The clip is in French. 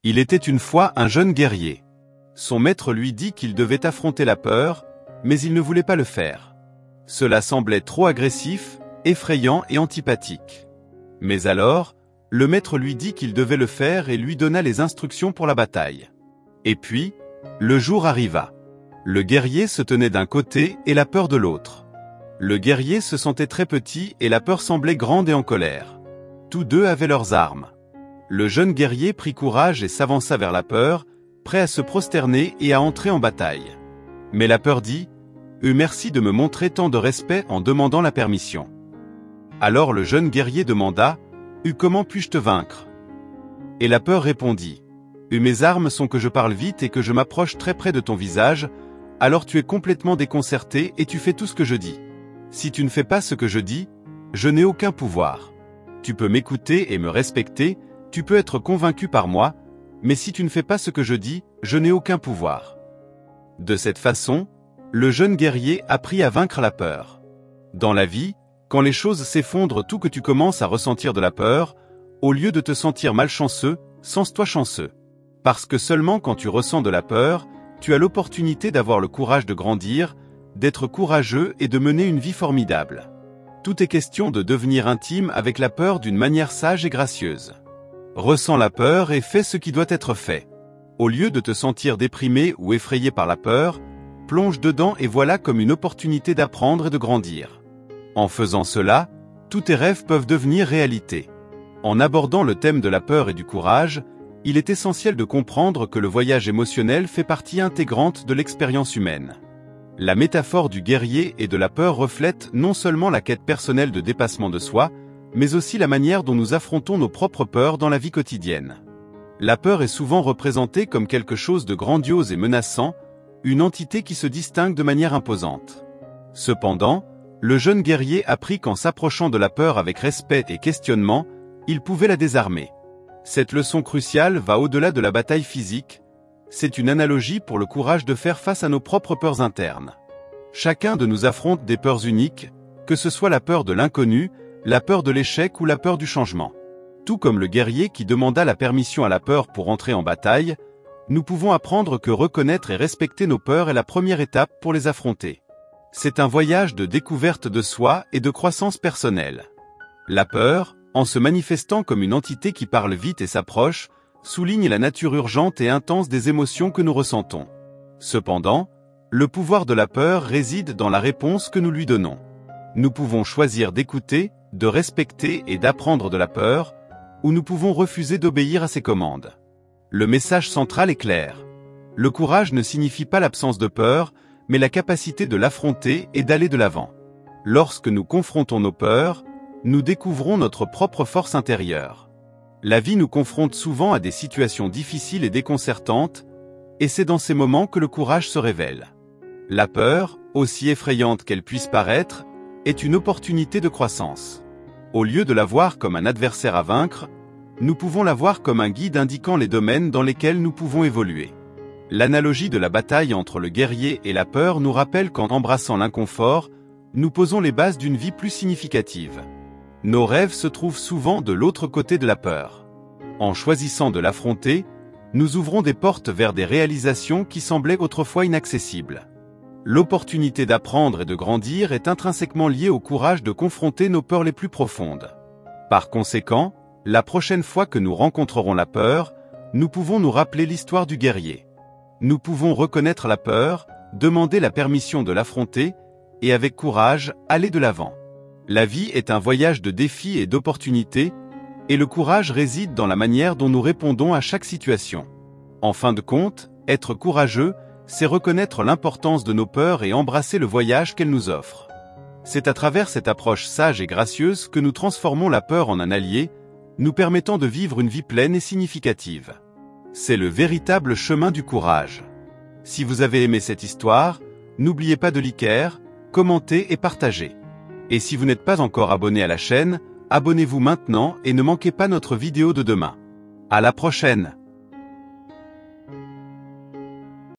Il était une fois un jeune guerrier. Son maître lui dit qu'il devait affronter la peur, mais il ne voulait pas le faire. Cela semblait trop agressif, effrayant et antipathique. Mais alors, le maître lui dit qu'il devait le faire et lui donna les instructions pour la bataille. Et puis, le jour arriva. Le guerrier se tenait d'un côté et la peur de l'autre. Le guerrier se sentait très petit et la peur semblait grande et en colère. Tous deux avaient leurs armes. Le jeune guerrier prit courage et s'avança vers la peur, prêt à se prosterner et à entrer en bataille. Mais la peur dit « Merci de me montrer tant de respect en demandant la permission. » Alors le jeune guerrier demanda « Comment puis-je te vaincre ?» Et la peur répondit « Mes armes sont que je parle vite et que je m'approche très près de ton visage, alors tu es complètement déconcerté et tu fais tout ce que je dis. Si tu ne fais pas ce que je dis, je n'ai aucun pouvoir. Tu peux m'écouter et me respecter, tu peux être convaincu par moi, mais si tu ne fais pas ce que je dis, je n'ai aucun pouvoir. » De cette façon, le jeune guerrier apprit à vaincre la peur. Dans la vie, quand les choses s'effondrent tout que tu commences à ressentir de la peur, au lieu de te sentir malchanceux, sens-toi chanceux. Parce que seulement quand tu ressens de la peur, tu as l'opportunité d'avoir le courage de grandir, d'être courageux et de mener une vie formidable. Tout est question de devenir intime avec la peur d'une manière sage et gracieuse. Ressens la peur et fais ce qui doit être fait. Au lieu de te sentir déprimé ou effrayé par la peur, plonge dedans et voilà comme une opportunité d'apprendre et de grandir. En faisant cela, tous tes rêves peuvent devenir réalité. En abordant le thème de la peur et du courage, il est essentiel de comprendre que le voyage émotionnel fait partie intégrante de l'expérience humaine. La métaphore du guerrier et de la peur reflète non seulement la quête personnelle de dépassement de soi, mais aussi la manière dont nous affrontons nos propres peurs dans la vie quotidienne. La peur est souvent représentée comme quelque chose de grandiose et menaçant, une entité qui se distingue de manière imposante. Cependant, le jeune guerrier apprit qu'en s'approchant de la peur avec respect et questionnement, il pouvait la désarmer. Cette leçon cruciale va au-delà de la bataille physique, c'est une analogie pour le courage de faire face à nos propres peurs internes. Chacun de nous affronte des peurs uniques, que ce soit la peur de l'inconnu, la peur de l'échec ou la peur du changement. Tout comme le guerrier qui demanda la permission à la peur pour entrer en bataille, nous pouvons apprendre que reconnaître et respecter nos peurs est la première étape pour les affronter. C'est un voyage de découverte de soi et de croissance personnelle. La peur, en se manifestant comme une entité qui parle vite et s'approche, souligne la nature urgente et intense des émotions que nous ressentons. Cependant, le pouvoir de la peur réside dans la réponse que nous lui donnons. Nous pouvons choisir d'écouter, de respecter et d'apprendre de la peur, ou nous pouvons refuser d'obéir à ses commandes. Le message central est clair. Le courage ne signifie pas l'absence de peur, mais la capacité de l'affronter et d'aller de l'avant. Lorsque nous confrontons nos peurs, nous découvrons notre propre force intérieure. La vie nous confronte souvent à des situations difficiles et déconcertantes, et c'est dans ces moments que le courage se révèle. La peur, aussi effrayante qu'elle puisse paraître, est une opportunité de croissance. Au lieu de la voir comme un adversaire à vaincre, nous pouvons la voir comme un guide indiquant les domaines dans lesquels nous pouvons évoluer. L'analogie de la bataille entre le guerrier et la peur nous rappelle qu'en embrassant l'inconfort, nous posons les bases d'une vie plus significative. Nos rêves se trouvent souvent de l'autre côté de la peur. En choisissant de l'affronter, nous ouvrons des portes vers des réalisations qui semblaient autrefois inaccessibles. L'opportunité d'apprendre et de grandir est intrinsèquement liée au courage de confronter nos peurs les plus profondes. Par conséquent, la prochaine fois que nous rencontrerons la peur, nous pouvons nous rappeler l'histoire du guerrier. Nous pouvons reconnaître la peur, demander la permission de l'affronter, et avec courage, aller de l'avant. La vie est un voyage de défis et d'opportunités, et le courage réside dans la manière dont nous répondons à chaque situation. En fin de compte, être courageux, c'est reconnaître l'importance de nos peurs et embrasser le voyage qu'elles nous offrent. C'est à travers cette approche sage et gracieuse que nous transformons la peur en un allié, nous permettant de vivre une vie pleine et significative. C'est le véritable chemin du courage. Si vous avez aimé cette histoire, n'oubliez pas de liker, commenter et partager. Et si vous n'êtes pas encore abonné à la chaîne, abonnez-vous maintenant et ne manquez pas notre vidéo de demain. À la prochaine!